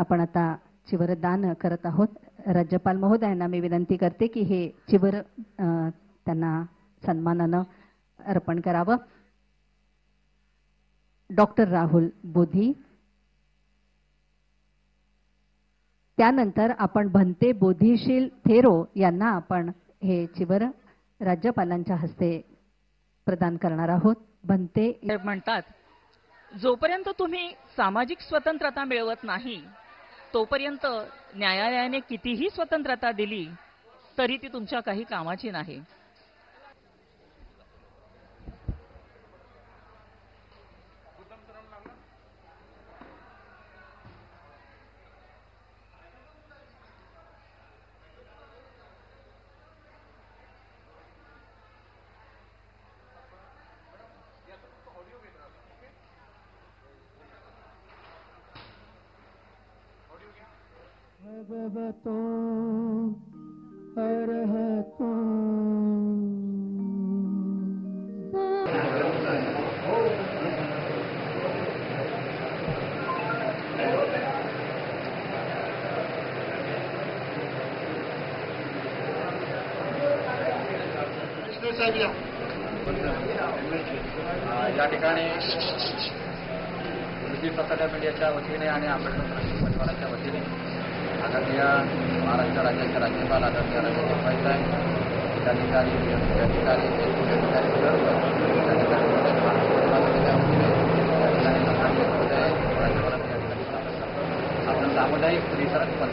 आपण आता चिवरदान करत आहोत. राज्यपाल महोदयांना मी विनंती करते की हे चिवर त्यांना सन्मानानं अर्पण करावं. डॉक्टर राहुल बोधी. त्यानंतर आपण भंते बोधिशील थेरो यांना आपण हे चिवर राज्यपालांच्या हस्ते प्रदान करणार आहोत. भंते म्हणतात, जोपर्यंत तुम्ही सामाजिक स्वतंत्रता मिळवत नाही तोपर्यंत न्यायालयाने कितीही स्वतंत्रता दिली तरी ती तुमच्या काही कामाची नाही. भगवतो अरहतो या ठिकाणी प्रसाद मीडियाच्या वतीने आणि आंबेडकर परिवाराच्या वतीने आदरणीय महाराष्ट्र राज्याचे राज्यपाल आदरणीय राजेंद्र साहेब, जिल्हाधिकारी जिल्हाधिकारी आपण सामुदायिक परिसरात पण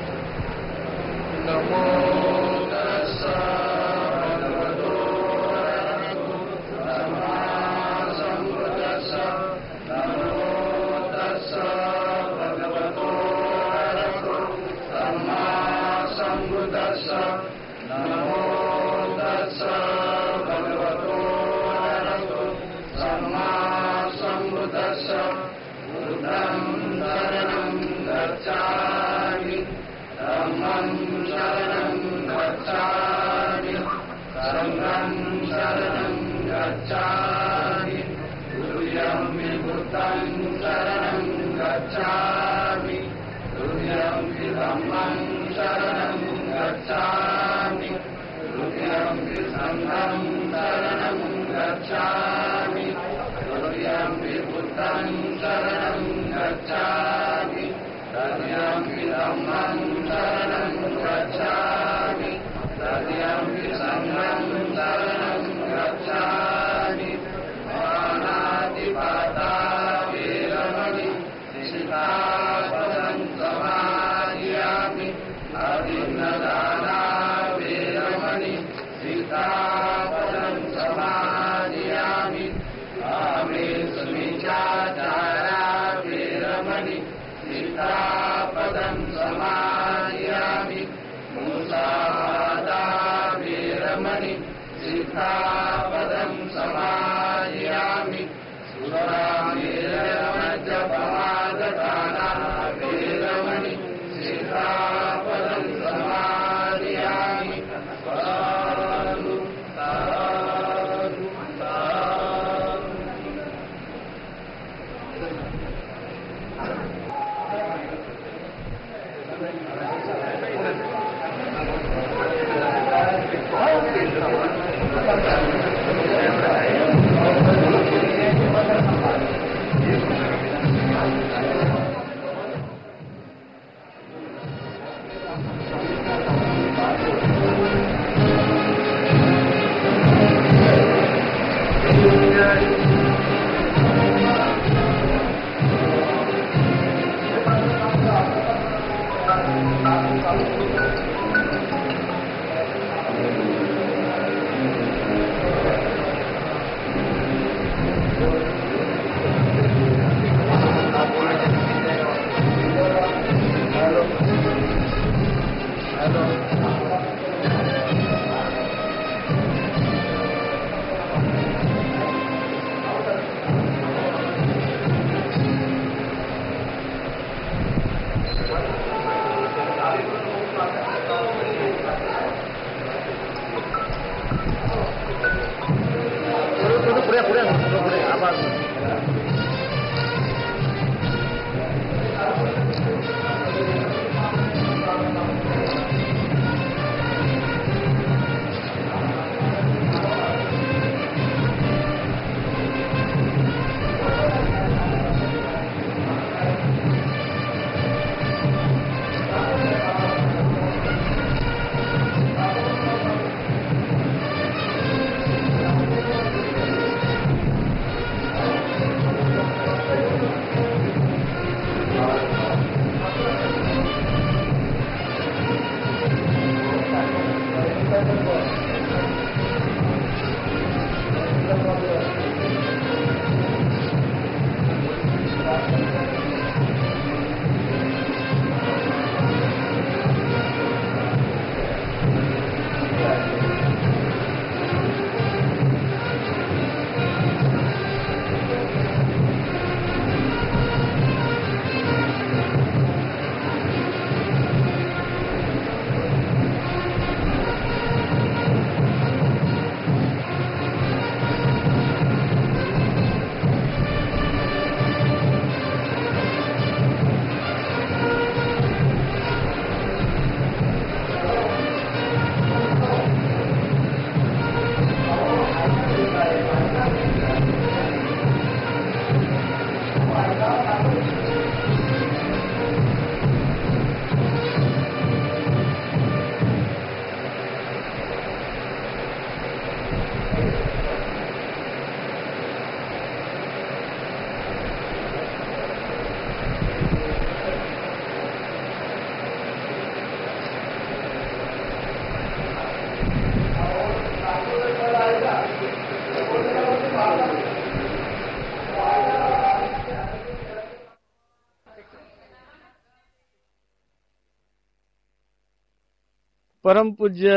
परमपूज्य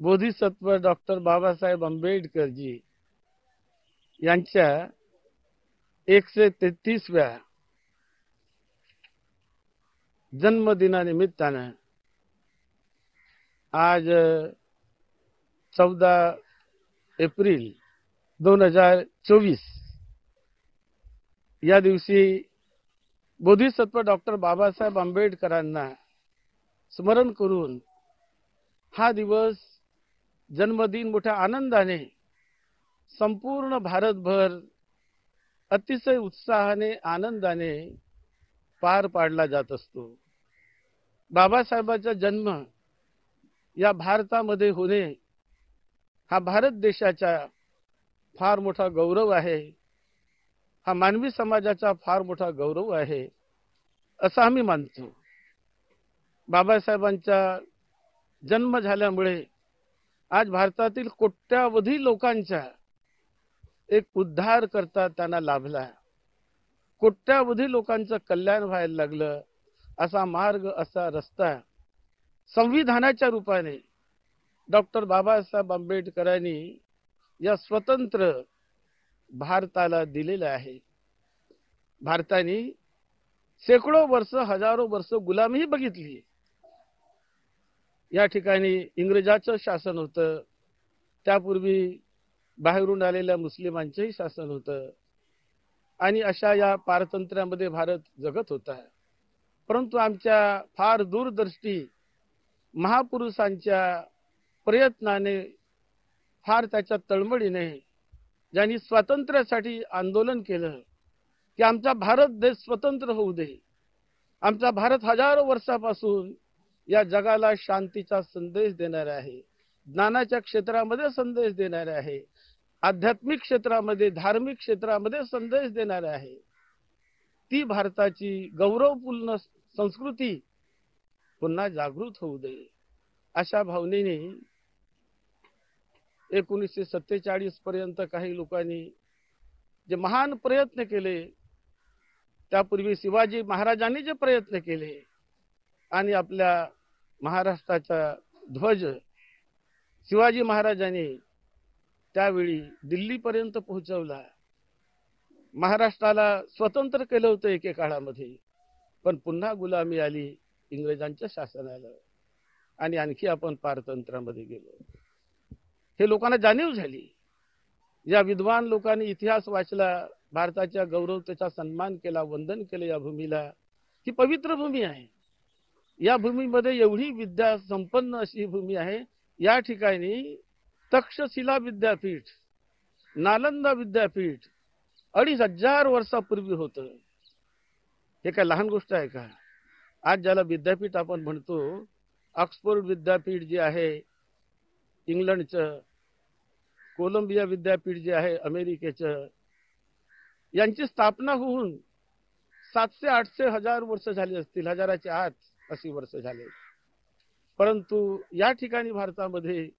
बोधिसत्व डॉक्टर बाबासाहेब आंबेडकरजी यांच्या 133व्या जन्मदिनानिमित्तानं आज 14 एप्रिल 2024 या दिवशी बोधिसत्व डॉक्टर बाबासाहेब आंबेडकरांना स्मरण करून हा दिवस जन्मदिन मोठ्या आनंदाने संपूर्ण भारतभर अतिशय उत्साहाने आनंदाने पार पाडला जात असतो. बाबासाहेबांचा जन्म या भारतामध्ये होणे हा भारत देशाचा फार मोठा गौरव आहे. हा मानवी समाजाचा फार मोठा गौरव आहे असं आम्ही मानतो. बाबासाहेबांचा जन्म झाल्यामुळे आज भारतातील कोट्यावधी लोकांचा एक उद्धार करता त्यांना लाभला. कोट्यावधी लोकांचं कल्याण व्हायला लागलं. असा मार्ग, असा रस्ता संविधानाच्या रूपाने डॉक्टर बाबासाहेब आंबेडकरांनी या स्वतंत्र भारताला दिलेलं आहे. भारताने शेकडो वर्ष, हजारो वर्ष गुलामीही बघितली. या ठिकाणी इंग्रजाचं शासन होतं. त्यापूर्वी बाहेरून आलेल्या मुस्लिमांचंही शासन होतं आणि अशा या पारतंत्र्यामध्ये भारत जगत होता. परंतु आमच्या फार दूरदृष्टी महापुरुषांच्या प्रयत्नाने, फार त्याच्या तळमळीने, ज्यांनी स्वातंत्र्यासाठी आंदोलन केलं की आमचा भारत देश स्वतंत्र होऊ दे. आमचा भारत हजारो वर्षापासून या जगाला शांतीचा संदेश देणारा आहे, ज्ञानाच्या क्षेत्रामध्ये संदेश देणारा आहे, आध्यात्मिक क्षेत्रामध्ये, धार्मिक क्षेत्रामध्ये संदेश देणारा आहे. ती भारताची गौरवपूर्ण संस्कृती पुन्हा जागृत होऊ दे अशा भावनेने 1947 पर्यंत काही लोकांनी जे महान प्रयत्न केले, त्यापूर्वी शिवाजी महाराजांनी जे प्रयत्न केले आणि आपल्या महाराष्ट्राचा ध्वज शिवाजी महाराजांनी त्यावेळी दिल्लीपर्यंत पोहोचवला. महाराष्ट्राला स्वतंत्र केलं होतं एके काळामध्ये, पण पुन्हा गुलामी आली इंग्रजांच्या शासनाला आणि आणखी आपण पारतंत्र्यामध्ये गेलो. हे लोकांना जाणीव झाली. या विद्वान लोकांनी इतिहास वाचला, भारताच्या गौरवतेचा सन्मान केला, वंदन केलं या भूमीला. ही पवित्र भूमी आहे. या भूमीमध्ये एवढी विद्या संपन्न अशी भूमी आहे. या ठिकाणी तक्षशिला विद्यापीठ, नालंदा विद्यापीठ 2500 वर्षापूर्वी होतं. हे काय लहान गोष्ट आहे का? आज ज्याला विद्यापीठ आपण म्हणतो, ऑक्सफोर्ड विद्यापीठ जे आहे इंग्लंडचं, कोलंबिया विद्यापीठ जे आहे अमेरिकेचं, यांची स्थापना होऊन 700, 800, 1000 वर्ष झाली असतील, हजाराच्या आत अशी वर्ष झाले. परंतु या ठिकाणी भारतामध्ये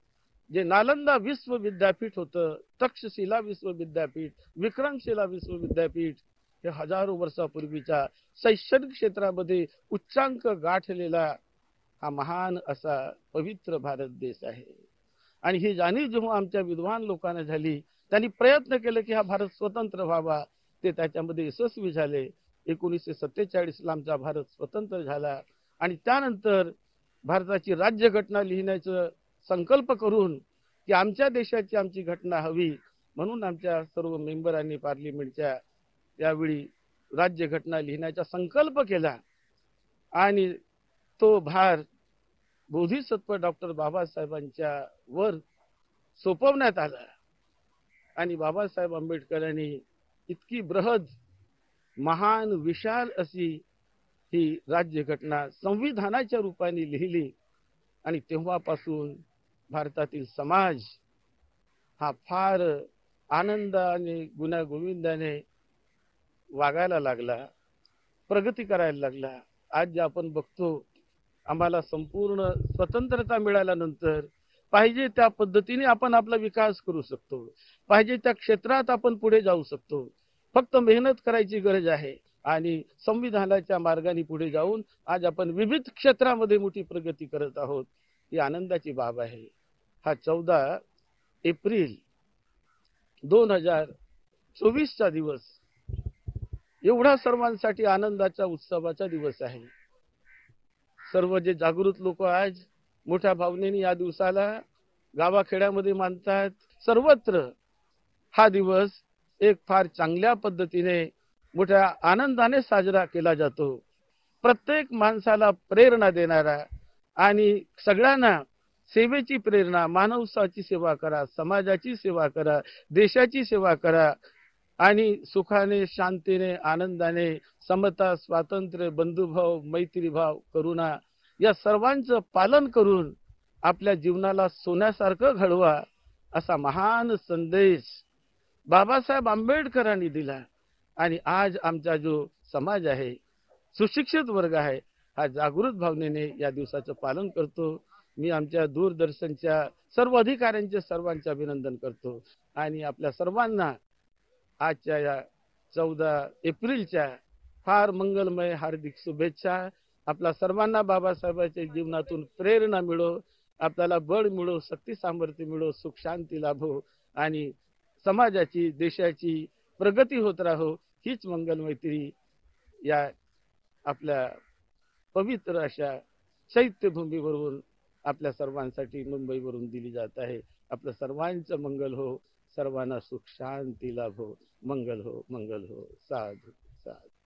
जे नालंदा विश्वविद्यापीठ होतं, तक्षशिला विश्वविद्यापीठ, विक्रमशिला विश्वविद्यापीठ, हे हजारो वर्षापूर्वीच्या शैक्षणिक क्षेत्रामध्ये उच्चांक गाठलेला हा महान असा पवित्र भारत देश आहे. आणि ही जाणीव जेव्हा आमच्या विद्वान लोकांना झाली, त्यांनी प्रयत्न केले की हा भारत स्वतंत्र व्हावा. ते त्याच्यामध्ये यशस्वी झाले. 1947 ला आमचा भारत स्वतंत्र झाला आणि त्यानंतर भारताची राज्यघटना लिहिण्याचा संकल्प करून की आमच्या देशाची आमची घटना हवी, म्हणून आमच्या सर्व मेंबरांनी पार्लिमेंटच्या यावेळी राज्यघटना लिहिण्याचा संकल्प केला आणि तो भार बोधिसत्व डॉक्टर बाबासाहेबांच्या वर सोपवण्यात आला. आणि बाबासाहेब आंबेडकरांनी इतकी बृहद, महान, विशाल अशी ही राज्यघटना संविधानाच्या रूपाने लिहिली. आणि तेव्हापासून भारतातील समाज हा फार आनंदाने, गुण्यागोविंदाने वागायला लागला, प्रगती करायला लागला. आज जे आपण बघतो, आम्हाला संपूर्ण स्वतंत्रता मिळाल्यानंतर पाहिजे त्या पद्धतीने आपण आपला विकास करू शकतो, पाहिजे त्या क्षेत्रात आपण पुढे जाऊ शकतो. फक्त मेहनत करायची गरज आहे आणि संविधानाच्या मार्गाने पुढे जाऊन आज आपण विविध क्षेत्रामध्ये मोठी प्रगती करत आहोत. ही आनंदाची बाब आहे. हा 14 एप्रिल 2024चा दिवस एवढा सर्वांसाठी आनंदाचा उत्सवाचा दिवस आहे. सर्व जे जागृत लोक आज मोठ्या भावनेने या दिवसाला गावाखेड्यामध्ये मानतात. सर्वत्र हा दिवस एक फार चांगल्या पद्धतीने मोठ्या आनंदाने साजरा केला जातो. प्रत्येक माणसाला प्रेरणा देणारा आणि सगळ्यांना सेवेची प्रेरणा, मानवताची सेवा करा, समाजाची सेवा करा, देशाची सेवा करा आणि सुखाने, शांतीने, आनंदाने, समता, स्वातंत्र्य, बंधुभाव, मैत्रीभाव, करुणा या सर्वांचं पालन करून आपल्या जीवनाला सोन्यासारखं घडवा असा महान संदेश बाबासाहेब आंबेडकरांनी दिला. आणि आज आमचा जो समाज आहे, सुशिक्षित वर्ग आहे, हा जागृत भावनेने या दिवसाचं पालन करतो. मी आमच्या दूरदर्शनच्या सर्व अधिकाऱ्यांचे सर्वांचे अभिनंदन करतो आणि आपल्या सर्वांना आजच्या या 14 एप्रिलच्या फार मंगलमय हार्दिक शुभेच्छा. आपल्या सर्वांना बाबासाहेबांच्या जीवनातून प्रेरणा मिळो, आपल्याला बळ मिळो, शक्ती सामर्थ्य मिळो, सुख शांती लाभो आणि समाजाची, देशाची प्रगती होत राहो, हीच मंगलमैत्री या आपल्या पवित्र अशा चैत्यभूमीवरून आपल्या सर्वांसाठी मुंबईवरून दिली जात आहे. आपल्या सर्वांचं मंगल हो, सर्वांना सुख शांती लाभो, मंगल हो, मंगल हो. साधू साधू.